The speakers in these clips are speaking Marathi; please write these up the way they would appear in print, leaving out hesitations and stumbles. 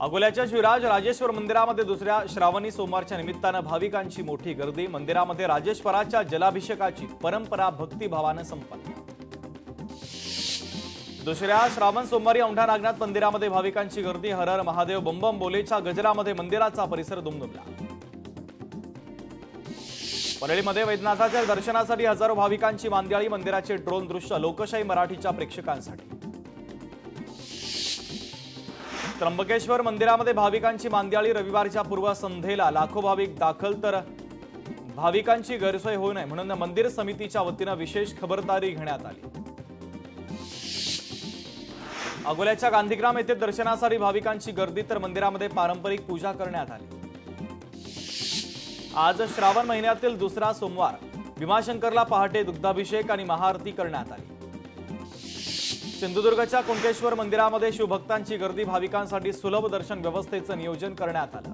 अकोल्याच्या शिवराज राजेश्वर मंदिरामध्ये दुसऱ्या श्रावणी सोमवारच्या निमित्तानं भाविकांची मोठी गर्दी। मंदिरामध्ये राजेश्वराच्या जलाभिषेकाची परंपरा भक्तिभावानं संपन्न। दुसऱ्या श्रावण सोमवारी औंढा नागनाथ मंदिरामध्ये भाविकांची गर्दी। हर हर महादेव बम बम बोलेच्या गजरामध्ये मंदिराचा परिसर दुमदुमला। परळीमध्ये वैद्यनाथाच्या दर्शनासाठी हजारो भाविकांची मांदियाळी। मंदिराचे ड्रोन दृश्य लोकशाही मराठीच्या प्रेक्षकांसाठी। त्र्यंबकेश्वर मंदिरामध्ये भाविकांची मांदियाळी। रविवारच्या पूर्वसंध्येला लाखो भाविक दाखल, तर भाविकांची गैरसोय होऊ नये म्हणून मंदिर समितीच्या वतीनं विशेष खबरदारी घेण्यात आली। अकोल्याच्या गांधीग्राम येथे दर्शनासाठी भाविकांची गर्दी, तर मंदिरामध्ये पारंपरिक पूजा करण्यात आली। आज श्रावण महिन्यातील दुसरा सोमवार। भीमाशंकरला पहाटे दुग्धाभिषेक आणि महाआरती करण्यात आली। सिंधुदुर्गच्या कुणकेश्वर मंदिरामध्ये शिवभक्तांची गर्दी। भाविकांसाठी सुलभ दर्शन व्यवस्थेचं नियोजन करण्यात आलं।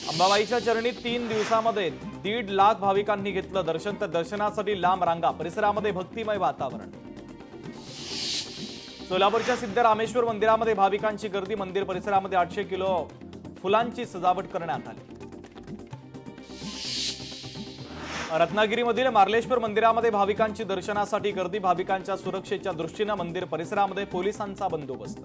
अंबाबाईच्या चरणी 3 दिवसांमध्ये 1.5 लाख भाविकांनी घेतलं दर्शन, तर दर्शनासाठी लांब रांगा। परिसरामध्ये भक्तिमय वातावरण। सोलापूरच्या सिद्धरामेश्वर मंदिरामध्ये भाविकांची गर्दी। मंदिर परिसरामध्ये 800 किलो फुलांची सजावट करण्यात आली। रत्नागिरीमधील मार्लेश्वर मंदिरामध्ये भाविकांची दर्शनासाठी गर्दी। भाविकांच्या सुरक्षेच्या दृष्टीने मंदिर परिसरामध्ये पोलिसांचा बंदोबस्त।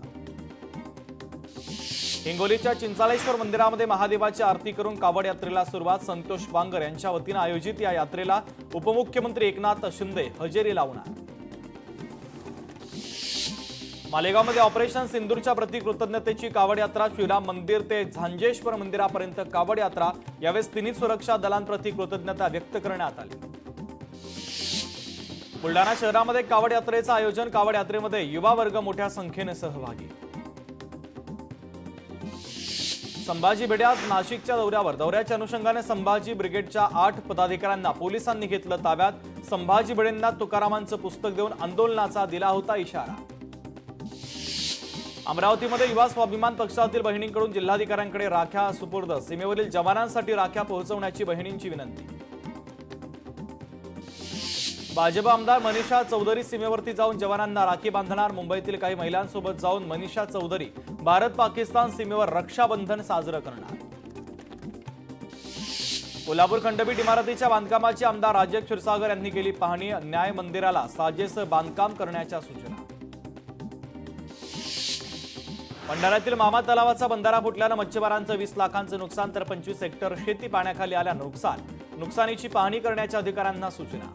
हिंगोलीच्या चिंचाळेश्वर मंदिरामध्ये महादेवाची आरती करून कावड यात्रेला सुरुवात। संतोष वांगर यांच्या वतीने आयोजित या यात्रेला उपमुख्यमंत्री एकनाथ शिंदे हजेरी लावणार। मालेगावमध्ये ऑपरेशन सिंदूरच्या प्रति कृतज्ञतेची कावड यात्रा। श्रीराम मंदिर ते झांजेश्वर मंदिरापर्यंत कावड यात्रा। यावेळी तिन्ही सुरक्षा दलांप्रती कृतज्ञता व्यक्त करण्यात आली। बुलढाणा शहरामध्ये कावड यात्रेचं आयोजन। कावड यात्रेमध्ये युवा वर्ग मोठ्या संख्येने सहभागी। संभाजी भिडे आज नाशिकच्या दौऱ्याच्या अनुषंगाने संभाजी ब्रिगेडच्या 8 पदाधिकाऱ्यांना पोलिसांनी घेतलं ताब्यात। संभाजी भिडेंना तुकारामांचं पुस्तक देऊन आंदोलनाचा दिला होता इशारा। अमरावतीमध्ये युवा स्वाभिमान पक्षातील बहिणींकडून जिल्हाधिकाऱ्यांकडे राख्या सुपूर्द। सीमेवरील जवानांसाठी राख्या पोहोचवण्याची बहिणींची विनंती। भाजप आमदार मनीषा चौधरी सीमेवरती जाऊन जवानांना राखी बांधणार। मुंबईतील काही महिलांसोबत जाऊन मनीषा चौधरी भारत पाकिस्तान सीमेवर रक्षाबंधन साजरं करणार। कोल्हापूर खंडपीठ इमारतीच्या बांधकामाची आमदार राजेश क्षीरसागर यांनी केली पाहणी। न्याय मंदिराला साजेसं बांधकाम करण्याच्या सूचना। भंडाऱ्यातील मामा तलावाचा बंधारा फुटल्यानं मच्छीमारांचं 20 लाखांचं नुकसान, तर 25 हेक्टर शेती पाण्याखाली आल्यानं नुकसानीची पाहणी करण्याच्या अधिकाऱ्यांना सूचना।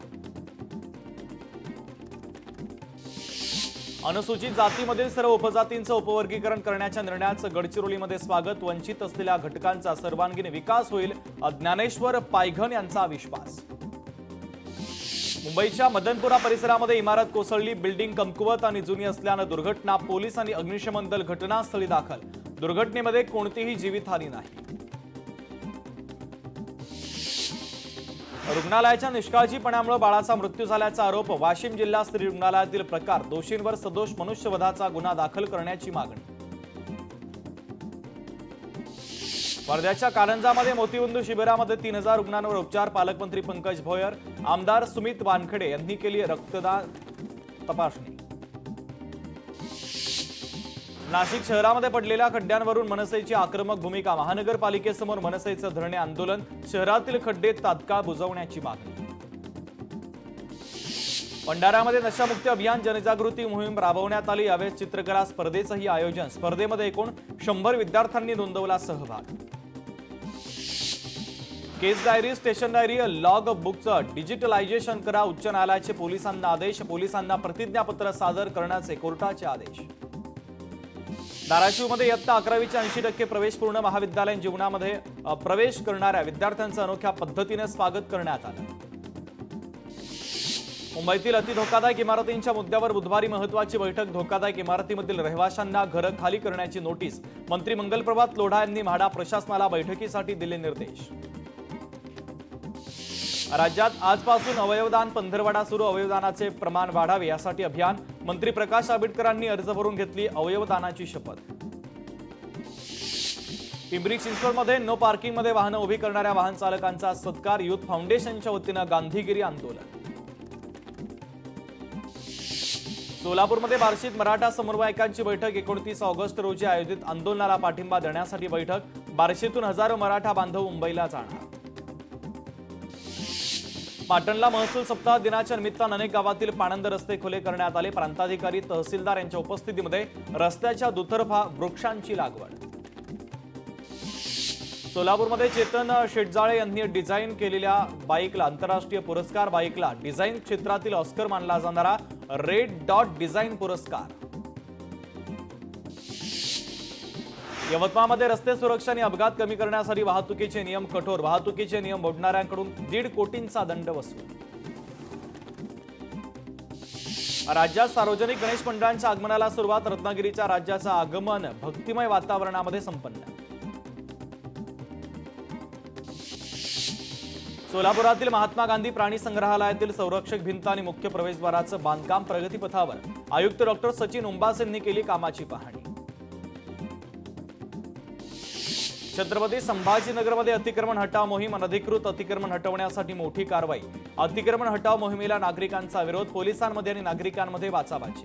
अनुसूचित जातीमधील सर्व उपजातींचं उपवर्गीकरण करण्याच्या निर्णयाचं गडचिरोलीमध्ये स्वागत। वंचित असलेल्या घटकांचा सर्वांगीण विकास होईल, ज्ञानेश्वर पायघन यांचा विश्वास। मुंबईच्या मदनपुरा परिसरामध्ये इमारत कोसळली। बिल्डिंग कमकुवत आणि जुनी असल्यानं दुर्घटना। पोलीस आणि अग्निशमन दल घटनास्थळी दाखल। दुर्घटनेमध्ये कोणतीही जीवितहानी नाही। रुग्णालयाच्या निष्काळजीपणामुळे बाळाचा मृत्यू झाल्याचा आरोप। वाशिम जिल्हा स्त्री रुग्णालयातील प्रकार। दोषींवर सदोष मनुष्यवधाचा गुन्हा दाखल करण्याची मागणी। वर्ध्याच्या कारंजामध्ये मोतीबिंदू शिबिरामध्ये 3000 रुग्णांवर उपचार। पालकमंत्री पंकज भोयर, आमदार सुमित वानखेडे यांनी केली रक्तदान तपासणी। नाशिक शहरामध्ये पडलेल्या खड्ड्यांवरून मनसेची आक्रमक भूमिका। महानगरपालिकेसमोर मनसेचं धरणे आंदोलन। शहरातील खड्डे तात्काळ बुजवण्याची मागणी। भंडाऱ्यामध्ये नशामुक्ती अभियान जनजागृती मोहीम राबवण्यात आली। यावेळी चित्रकला स्पर्धेचंही आयोजन। स्पर्धेमध्ये एकूण 100 विद्यार्थ्यांनी नोंदवला सहभाग। Case diary, station diary, log बुकचं डिजिटलायझेशन करा। उच्च न्यायालयाचे पोलिसांना आदेश। पोलिसांना प्रतिज्ञापत्र सादर करण्याचे कोर्टाचे आदेश। धाराशिवमध्ये इयत्ता 11वीच्या 80% प्रवेशपूर्ण महाविद्यालयीन जीवनामध्ये प्रवेश करणाऱ्या विद्यार्थ्यांचं अनोख्या पद्धतीने स्वागत करण्यात आलं। मुंबईतील अतिधोकादायक इमारतींच्या मुद्द्यावर बुधवारी महत्त्वाची बैठक। धोकादायक इमारतीमधील रहिवाशांना घरं खाली करण्याची नोटीस। मंत्री मंगलप्रभात लोढा यांनी म्हाडा प्रशासनाला बैठकीसाठी दिले निर्देश। राज्यात आजपासून अवयवदान पंधरवडा सुरू। अवयवदानाचे प्रमाण वाढावे यासाठी अभियान। मंत्री प्रकाश आंबेडकरांनी अर्ज भरून घेतली अवयवदानाची शपथ। पिंपरी चिंचवडमध्ये नो पार्किंगमध्ये वाहनं उभी करणाऱ्या वाहन चालकांचा सत्कार। युथ फाउंडेशनच्या वतीनं गांधीगिरी आंदोलन। सोलापूरमध्ये बार्शीत मराठा समन्वयकांची बैठक 29 ऑगस्ट रोजी आयोजित आंदोलनाला पाठिंबा देण्यासाठी बैठक। बार्शीतून हजारो मराठा बांधव मुंबईला जाणार। पाटणला महसूल सप्ताह दिनाच्या निमित्तानं अनेक गावातील पाणंद रस्ते खुले करण्यात आले। प्रांताधिकारी तहसीलदार यांच्या उपस्थितीमध्ये रस्त्याच्या दुतर्फा वृक्षांची लागवड। सोलापूरमध्ये चेतन शेटजाळे यांनी डिझाईन केलेल्या बाईकला आंतरराष्ट्रीय पुरस्कार। बाईकला डिझाईन क्षेत्रातील ऑस्कर मानला जाणारा रेड डॉट डिझाईन पुरस्कार। यवतमाळमध्ये रस्ते सुरक्षा आणि अपघात कमी करण्यासाठी वाहतुकीचे नियम कठोर। वाहतुकीचे नियम मोडणाऱ्यांकडून 1.5 कोटींचा दंड वसूल। राज्यात सार्वजनिक गणेश मंडळांच्या आगमनाला सुरुवात। रत्नागिरीच्या राज्याचं आगमन भक्तिमय वातावरणामध्ये संपन्न। सोलापुरातील महात्मा गांधी प्राणी संग्रहालयातील संरक्षक भिंत आणि मुख्य प्रवेशद्वाराचं बांधकाम प्रगतीपथावर। आयुक्त डॉक्टर सचिन उंबास यांनी केली कामाची पाहणी। छत्रपती संभाजीनगरमध्ये अतिक्रमण हटाव मोहीम। अनधिकृत अतिक्रमण हटवण्यासाठी मोठी कारवाई। अतिक्रमण हटाव मोहिमेला नागरिकांचा विरोध। पोलिसांमध्ये आणि नागरिकांमध्ये बाचाबाची।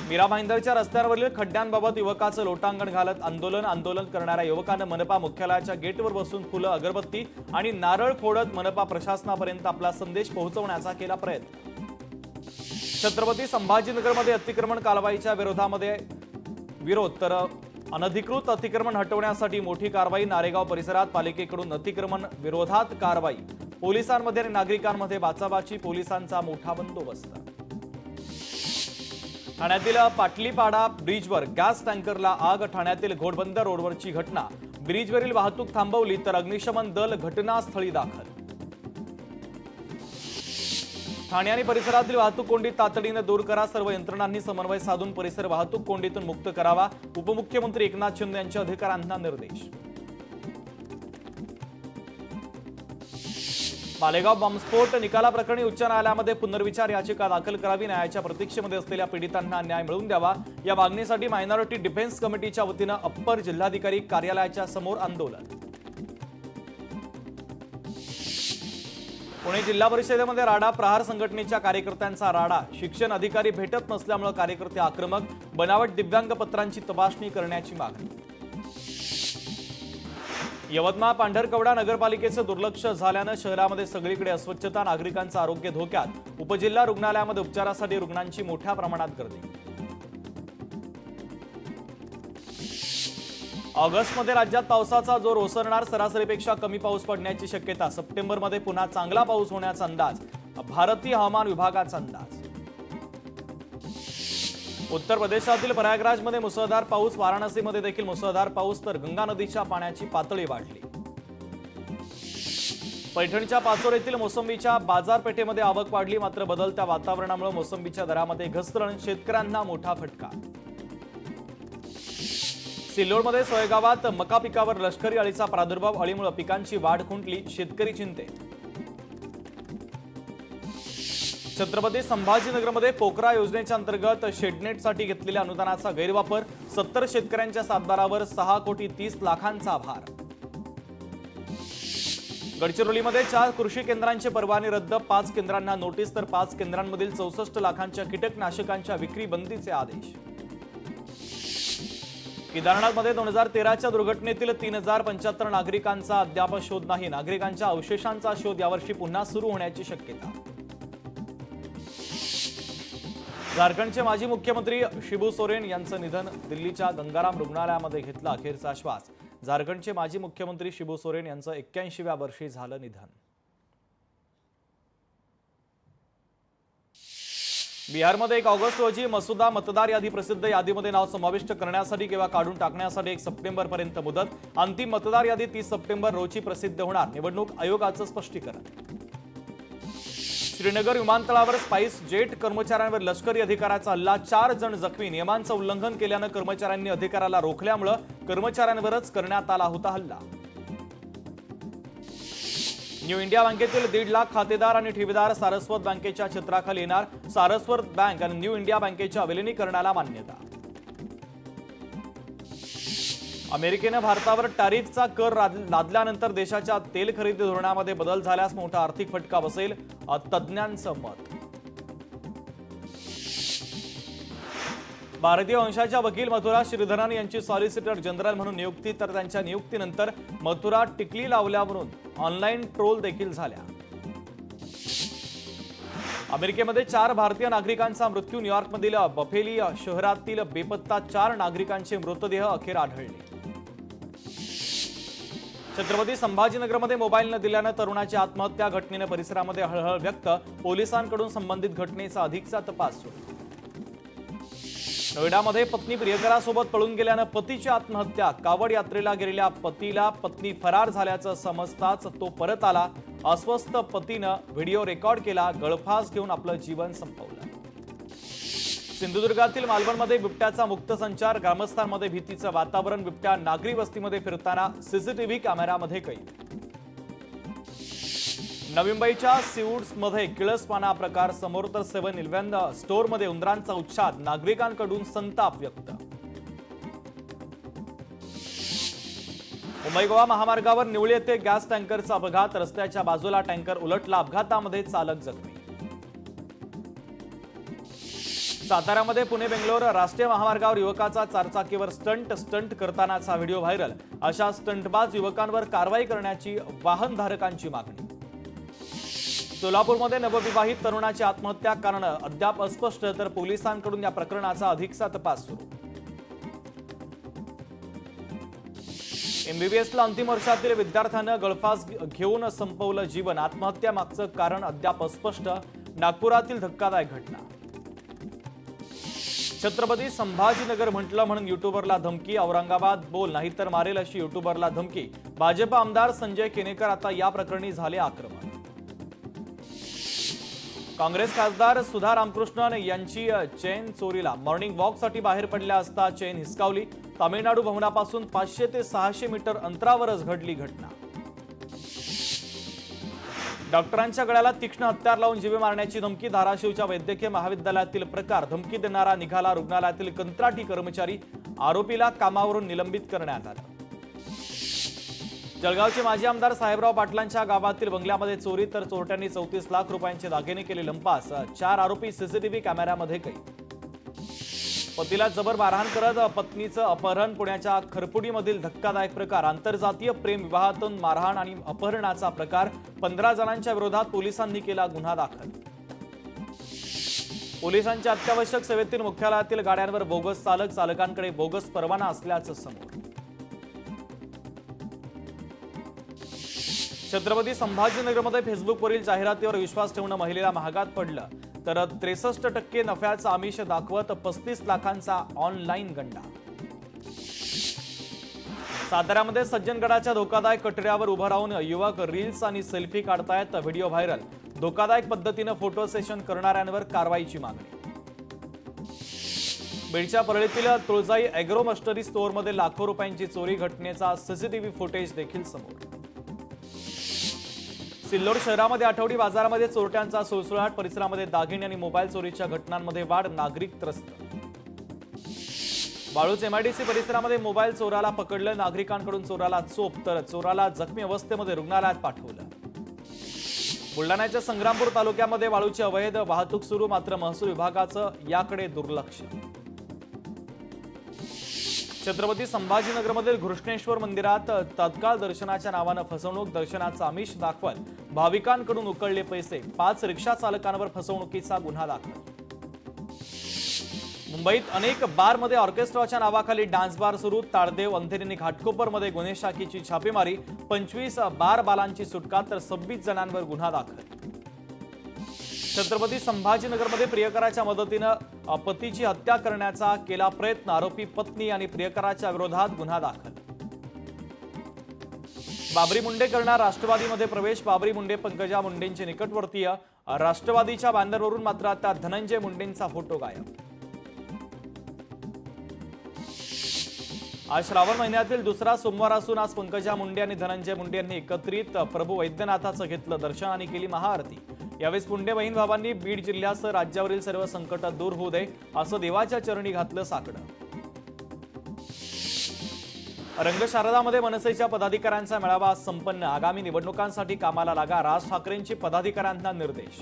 मीरा भाईंदरच्या रस्त्यांवरील खड्ड्यांबाबत युवकाचं लोटांगण घालत आंदोलन करणाऱ्या युवकानं मनपा मुख्यालयाच्या गेटवर बसून फुलं, अगरबत्ती आणि नारळ फोडत मनपा प्रशासनापर्यंत आपला संदेश पोहोचवण्याचा केला प्रयत्न। छत्रपती संभाजीनगरमध्ये अतिक्रमण कारवाईच्या विरोध तर अनधिकृत अतिक्रमण हटवण्यासाठी मोठी कारवाई। नारेगाव परिसरात पालिकेकडून अतिक्रमण विरोधात कारवाई। पोलिसांमध्ये आणि नागरिकांमध्ये बाचाबाची। पोलिसांचा मोठा बंदोबस्त। ठाण्यातील पाटलीपाडा ब्रिजवर गॅस टँकरला आग। ठाण्यातील घोडबंदर रोडवरची घटना। ब्रिजवरील वाहतूक थांबवली तर अग्निशमन दल घटनास्थळी दाखल। ठाणे आणि परिसरातील वाहतूक कोंडी तातडीने दूर करा। सर्व यंत्रणांनी समन्वय साधून परिसर वाहतूक कोंडीतून मुक्त करावा। उपमुख्यमंत्री एकनाथ शिंदे यांच्या अधिकाऱ्यांना निर्देश। मालेगाव बॉम्बस्फोट निकालाप्रकरणी उच्च न्यायालयामध्ये पुनर्विचार याचिका दाखल करावी। न्यायाच्या प्रतीक्षेमध्ये असलेल्या पीडितांना न्याय मिळवून द्यावा या मागणीसाठी मायनॉरिटी डिफेन्स कमिटीच्या वतीनं अप्पर जिल्हाधिकारी कार्यालयाच्या समोर आंदोलन। पुणे जिल्हा परिषदेमध्ये राडा। प्रहार संघटनेच्या कार्यकर्त्यांचा राडा। शिक्षण अधिकारी भेटत नसल्यामुळे कार्यकर्ते आक्रमक। बनावट दिव्यांग पत्रांची तपासणी करण्याची मागणी। यवतमाळ पांढरकवडा नगरपालिकेचं दुर्लक्ष झाल्यानं शहरामध्ये सगळीकडे अस्वच्छता। नागरिकांचं आरोग्य धोक्यात। उपजिल्हा रुग्णालयामध्ये उपचारासाठी रुग्णांची मोठ्या प्रमाणात गर्दी। ऑगस्टमध्ये राज्यात पावसाचा जोर ओसरणार। सरासरीपेक्षा कमी पाऊस पडण्याची शक्यता। सप्टेंबरमध्ये पुन्हा चांगला पाऊस होण्याचा अंदाज। भारतीय हवामान विभागाचा अंदाज। उत्तर प्रदेशातील प्रयागराजमध्ये मुसळधार पाऊस। वाराणसीमध्ये देखील मुसळधार पाऊस तर गंगा नदीच्या पाण्याची पातळी वाढली। पैठणच्या पाचोरेतील मोसंबीच्या बाजारपेठेमध्ये आवक वाढली। मात्र बदलत्या वातावरणामुळे मोसंबीच्या दरामध्ये घसरण। शेतकऱ्यांना मोठा फटका। सिल्लोडमध्ये सोयगावात मका पिकावर लष्करी अळीचा प्रादुर्भाव। अळीमुळे पिकांची वाढ खुंटली। शेतकरी चिंतेत। छत्रपती संभाजीनगरमध्ये पोकरा योजनेच्या अंतर्गत शेडनेटसाठी घेतलेल्या अनुदानाचा गैरवापर। 70 शेतकऱ्यांच्या सातबारावर 6,30,00,000चा भार। गडचिरोलीमध्ये 4 कृषी केंद्रांचे परवाने रद्द। 5 केंद्रांना नोटीस तर 5 केंद्रांमधील 64 लाखांच्या कीटकनाशकांच्या विक्री बंदीचे आदेश। केदारनाथमध्ये 2013च्या दुर्घटनेतील 3075 नागरिकांचा अद्याप शोध नाही। नागरिकांच्या अवशेषांचा शोध यावर्षी पुन्हा सुरू होण्याची शक्यता। झारखंडचे माजी मुख्यमंत्री शिबू सोरेन यांचं निधन। दिल्लीच्या गंगाराम रुग्णालयामध्ये घेतला अखेरचा श्वास। झारखंडचे माजी मुख्यमंत्री शिबू सोरेन यांचं 81व्या वर्षी झालं निधन। बिहारमध्ये 1 ऑगस्ट रोजी मसुदा मतदार यादी प्रसिद्ध। यादीमध्ये नाव समाविष्ट करण्यासाठी किंवा काढून टाकण्यासाठी 1 सप्टेंबरपर्यंत मुदत। अंतिम मतदार यादी 30 सप्टेंबर रोजी प्रसिद्ध होणार। निवडणूक आयोगाचं स्पष्टीकरण। श्रीनगर विमानतळावर स्पाइस जेट कर्मचाऱ्यांवर लष्करी अधिकाऱ्याचा हल्ला। 4 जण जखमी। नियमांचं उल्लंघन केल्यानं कर्मचाऱ्यांनी अधिकाऱ्याला रोखल्यामुळे कर्मचाऱ्यांवरच करण्यात आला होता हल्ला। न्यू इंडिया बँकेतील 1.5 लाख खातेदार आणि ठेवीदार सारस्वत बँकेच्या छत्राखाली येणार। सारस्वत बँक आणि न्यू इंडिया बँकेच्या विलिनीकरणाला मान्यता। अमेरिकेने भारतावर टॅरिफचा कर लादल्यानंतर देशाच्या तेल खरेदी धोरणामध्ये बदल झाल्यास मोठा आर्थिक फटका बसेल, तज्ज्ञांचं मत। भारतीय वंशाच्या वकील मथुरा श्रीधरन यांची सॉलिसिटर जनरल म्हणून नियुक्ती, तर त्यांच्या नियुक्तीनंतर मथुरा टिकली लावल्यावरून ऑनलाईन ट्रोल देखील झाल्या. अमेरिकेमध्ये 4 भारतीय नागरिकांचा मृत्यू. न्यूयॉर्कमधील बफेली शहरातील बेपत्ता 4 नागरिकांचे मृतदेह अखेर आढळले. छत्रपती संभाजीनगरमध्ये मोबाईल न दिल्यानं तरुणाची आत्महत्या. घटनेने परिसरामध्ये हळहळ व्यक्त. पोलिसांकडून संबंधित घटनेचा अधिकचा तपास सुरू. नोएडामध्ये पत्नी प्रियकरासोबत पळून गेल्यानं पतीची आत्महत्या. कावड यात्रेला गेलेल्या पतीला पत्नी फरार झाल्याचं समजताच तो परत आला. अस्वस्थ पतीनं व्हिडिओ रेकॉर्ड केला. गळफास घेऊन आपलं जीवन संपवलं. सिंधुदुर्गातील मालवणमध्ये बिबट्याचा मुक्त संचार. ग्रामस्थांमध्ये भीतीचं वातावरण. बिबट्या नागरी वस्तीमध्ये फिरताना सीसीटीव्ही कॅमेऱ्यामध्ये कैद. नवी मुंबईच्या सीवूड्समध्ये किळसपाना प्रकार समोर, तर 7-Eleven स्टोअरमध्ये उंदरांचा उच्छाद. नागरिकांकडून संताप व्यक्त. मुंबई गोवा महामार्गावर निवळी येथे गॅस टँकरचा अपघात. रस्त्याच्या बाजूला टँकर उलटला. अपघातामध्ये चालक जखमी. साताऱ्यामध्ये पुणे बेंगलोर राष्ट्रीय महामार्गावर युवकाचा चारचाकीवर स्टंट करतानाचा व्हिडिओ व्हायरल. अशा स्टंटबाज युवकांवर कारवाई करण्याची वाहनधारकांची मागणी. सोलापूरमध्ये नवविवाहित तरुणाची आत्महत्या. कारण अद्याप अस्पष्ट, तर पोलिसांकडून या प्रकरणाचा अधिकचा तपास सुरू. MBBSला अंतिम वर्षातील विद्यार्थ्यानं गळफास घेऊन संपवलं जीवन. आत्महत्या मागचं कारण अद्याप अस्पष्ट. नागपुरातील धक्कादायक घटना. छत्रपती संभाजीनगर म्हटलं म्हणून युट्यूबरला धमकी. औरंगाबाद बोल नाहीतर मारेल अशी युट्यूबरला धमकी. भाजप आमदार संजय केनेकर आता या प्रकरणी झाले आक्रमक. काँग्रेस खासदार सुधा रामकृष्णन यांची चेन चोरीला. मॉर्निंग वॉकसाठी बाहेर पडल्या असता चेन हिसकावली. तामिळनाडू भवनापासून 500 ते 600 मीटर अंतरावरच घडली घटना. डॉक्टरांच्या गळ्याला तीक्ष्ण हत्यार लावून जीवे मारण्याची धमकी. धाराशिवच्या वैद्यकीय महाविद्यालयातील प्रकार. धमकी देणारा निघाला रुग्णालयातील कंत्राटी कर्मचारी. आरोपीला कामावरून निलंबित करण्यात आलं. जळगावचे माजी आमदार साहेबराव पाटलांच्या गावातील बंगल्यामध्ये चोरी, तर चोरट्यांनी 34 लाख रुपयांचे दागिने केले लंपास. 4 आरोपी सीसीटीव्ही कॅमेऱ्यामध्ये कैद. पतीला जबर मारहाण करत पत्नीचं अपहरण. पुण्याच्या खरपुडीमधील धक्कादायक प्रकार. आंतरजातीय प्रेम विवाहातून मारहाण आणि अपहरणाचा प्रकार. 15 जणांच्या विरोधात पोलिसांनी केला गुन्हा दाखल. पोलिसांच्या अत्यावश्यक सेवेतील मुख्यालयातील गाड्यांवर बोगस चालक. चालकांकडे बोगस परवाना असल्याचं समोर. छत्रपती संभाजीनगरमध्ये फेसबुकवरील जाहिरातीवर विश्वास ठेवणं महिलेला महागात पडलं. तर 63% नफ्याचं आमिष दाखवत 35 लाखांचा ऑनलाईन गंडा. साताऱ्यामध्ये सज्जनगडाच्या धोकादायक कटड्यावर उभं राहून युवक रील्स आणि सेल्फी काढतायत. Video viral. धोकादायक पद्धतीनं फोटो सेशन करणाऱ्यांवर कारवाईची मागणी. बीडच्या परळीतील तुळजाई अॅग्रो मस्टरी स्टोअरमध्ये लाखो रुपयांची चोरी. घटनेचा सीसीटीव्ही फुटेज देखील समोर. सिल्लोड शहरामध्ये आठवडी बाजारामध्ये चोरट्यांचा सुळसुळाट. परिसरामध्ये दागिने आणि मोबाईल चोरीच्या घटनांमध्ये वाढ. नागरिक त्रस्त. वाळूज MIDC परिसरामध्ये मोबाईल चोराला पकडलं. नागरिकांकडून चोराला चोप, तर चोराला जखमी अवस्थेमध्ये रुग्णालयात पाठवलं. बुलढाण्याच्या संग्रामपूर तालुक्यामध्ये वाळूची अवैध वाहतूक सुरू. मात्र महसूल विभागाचं याकडे दुर्लक्ष. छत्रपती संभाजीनगरमधील घृष्णेश्वर मंदिरात तत्काळ दर्शनाच्या नावानं फसवणूक. दर्शनाचा आमिष दाखवत भाविकांकडून उकळले पैसे. 5 रिक्षा चालकांवर फसवणुकीचा गुन्हा दाखल. मुंबईत अनेक बारमध्ये ऑर्केस्ट्राच्या नावाखाली डान्स बार सुरू. ताळदेव, अंधेरी, घाटकोपरमध्ये गुन्हे शाखेची छापेमारी. 25 बार बालांची सुटका, तर 26 जणांवर गुन्हा दाखल. छत्रपती संभाजीनगरमध्ये प्रियकराच्या मदतीनं पतीची हत्या करण्याचा केला प्रयत्न. आरोपी पत्नी आणि प्रियकराच्या विरोधात गुन्हा दाखल. बाबरी मुंडे करणार राष्ट्रवादीमध्ये प्रवेश. बाबरी मुंडे पंकजा मुंडेंचे निकटवर्तीय. राष्ट्रवादीच्या बॅनरवरून मात्र आता धनंजय मुंडेंचा फोटो गायब. आज श्रावण महिन्यातील दुसरा सोमवार असून आज पंकजा मुंडे आणि धनंजय मुंडे यांनी एकत्रित प्रभू वैद्यनाथाचं घेतलं दर्शन आणि केली महाआरती. यावेळी मुंडे बहीण भावांनी बीड जिल्ह्यासह राज्यावरील सर्व संकट दूर होऊ दे असं देवाच्या चरणी घातलं साकडं. रंगशारदामध्ये मनसेच्या पदाधिकाऱ्यांचा मेळावा संपन्न. आगामी निवडणुकांसाठी कामाला लागा. राज ठाकरेंची पदाधिकाऱ्यांना निर्देश.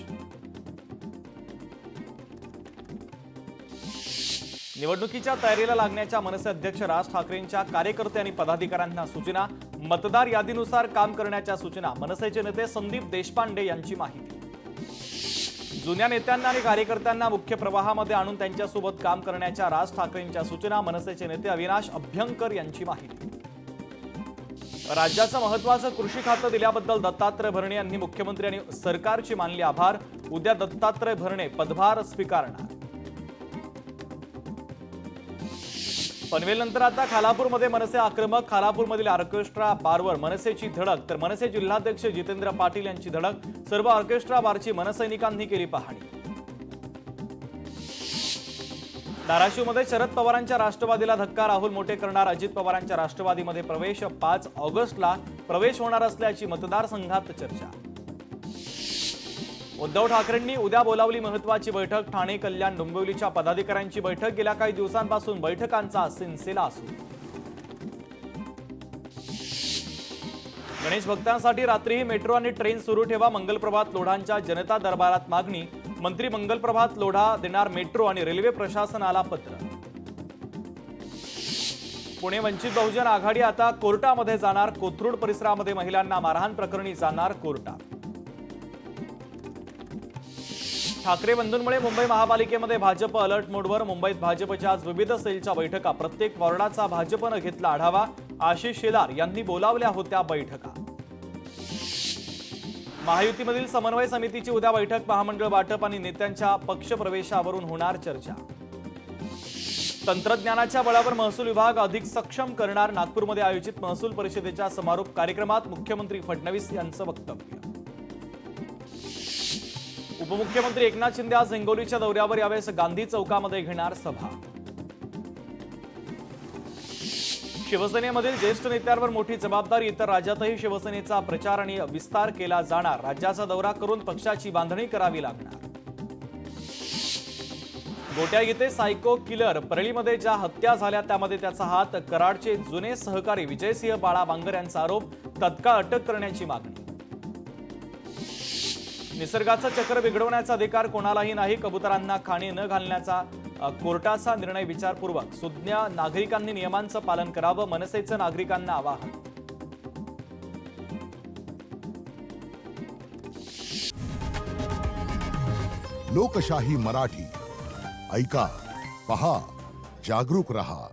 निवडणुकीच्या तयारीला लागण्याच्या मनसे अध्यक्ष राज ठाकरेंच्या कार्यकर्ते आणि पदाधिकाऱ्यांना सूचना. मतदार यादीनुसार काम करण्याच्या सूचना. मनसेचे नेते संदीप देशपांडे यांची माहिती. जुन्या नेत्यांना आणि कार्यकर्त्यांना मुख्य प्रवाहामध्ये आणून त्यांच्यासोबत काम करण्याच्या राज ठाकरेंच्या सूचना. मनसेचे नेते अविनाश अभ्यंकर यांची माहिती. राज्याचं महत्त्वाचं कृषी खातं दिल्याबद्दल दत्तात्रय भरणे यांनी मुख्यमंत्री आणि सरकारचे मानले आभार. उद्या दत्तात्रय भरणे पदभार स्वीकारणार. पनवेलनंतर आता खालापूरमध्ये मनसे आक्रमक. खालापूरमधील ऑर्केस्ट्रा बारवर मनसेची धडक, तर मनसे जिल्हाध्यक्ष जितेंद्र पाटील यांची धडक. सर्व ऑर्केस्ट्रा बारची मनसैनिकांनी केली पाहणी. धाराशिवमध्ये शरद पवारांच्या राष्ट्रवादीला धक्का. राहुल मोठे करणार. अजित पवारांच्या राष्ट्रवादीमध्ये प्रवेश. 5 ऑगस्टला प्रवेश होणार असल्याची मतदारसंघात चर्चा. उद्धव ठाकरेंनी उद्या बोलावली महत्त्वाची बैठक. ठाणे, कल्याण, डोंबिवलीच्या पदाधिकाऱ्यांची बैठक. गेल्या काही दिवसांपासून बैठकांचा सिलसिला असू. गणेश भक्तांसाठी रात्रीही मेट्रो आणि ट्रेन सुरू ठेवा. मंगलप्रभात लोढांच्या जनता दरबारात मागणी. मंत्री मंगलप्रभात लोढा देणार मेट्रो आणि रेल्वे प्रशासनाला पत्र. पुणे वंचित बहुजन आघाडी आता कोर्टामध्ये जाणार. कोथरूड परिसरामध्ये महिलांना मारहाण प्रकरणी जाणार कोर्टात. ठाकरे बंधूंमुळे मुंबई महापालिकेमध्ये भाजप अलर्ट मोडवर. मुंबईत भाजपच्या आज विविध सेलच्या बैठका. प्रत्येक वॉर्डाचा भाजपनं घेतला आढावा. आशिष शेलार यांनी बोलावल्या होत्या बैठका. महायुतीमधील समन्वय समितीची उद्या बैठक. महामंडळ वाटप आणि नेत्यांच्या पक्षप्रवेशावरून होणार चर्चा. तंत्रज्ञानाच्या बळावर महसूल विभाग अधिक सक्षम करणार. नागपूरमध्ये आयोजित महसूल परिषदेच्या समारोप कार्यक्रमात मुख्यमंत्री फडणवीस यांचं वक्तव्य. उपमुख्यमंत्री एकनाथ शिंदे आज हिंगोलीच्या दौऱ्यावर. यावेळेस गांधी चौकामध्ये घेणार सभा. शिवसेनेमधील ज्येष्ठ नेत्यांवर मोठी जबाबदारी. इतर राज्यातही शिवसेनेचा प्रचार आणि विस्तार केला जाणार. राज्याचा दौरा करून पक्षाची बांधणी करावी लागणार. गोट्या गीते सायको किलर. परळीमध्ये ज्या हत्या झाल्या त्यामध्ये त्याचा हात. कराडचे जुने सहकारी विजयसिंह बाळा बांगर यांचा आरोप. तत्काळ अटक करण्याची मागणी. निसर्गाचं चक्र बिघडवण्याचा अधिकार कोणालाही नाही. कबुतरांना खाणे न घालण्याचा कोर्टाचा निर्णय विचारपूर्वक. सुज्ञ नागरिकांनी नियमांचं पालन करावं. मनसेचं नागरिकांना आवाहन. लोकशाही मराठी ऐका, पहा, जागरूक रहा.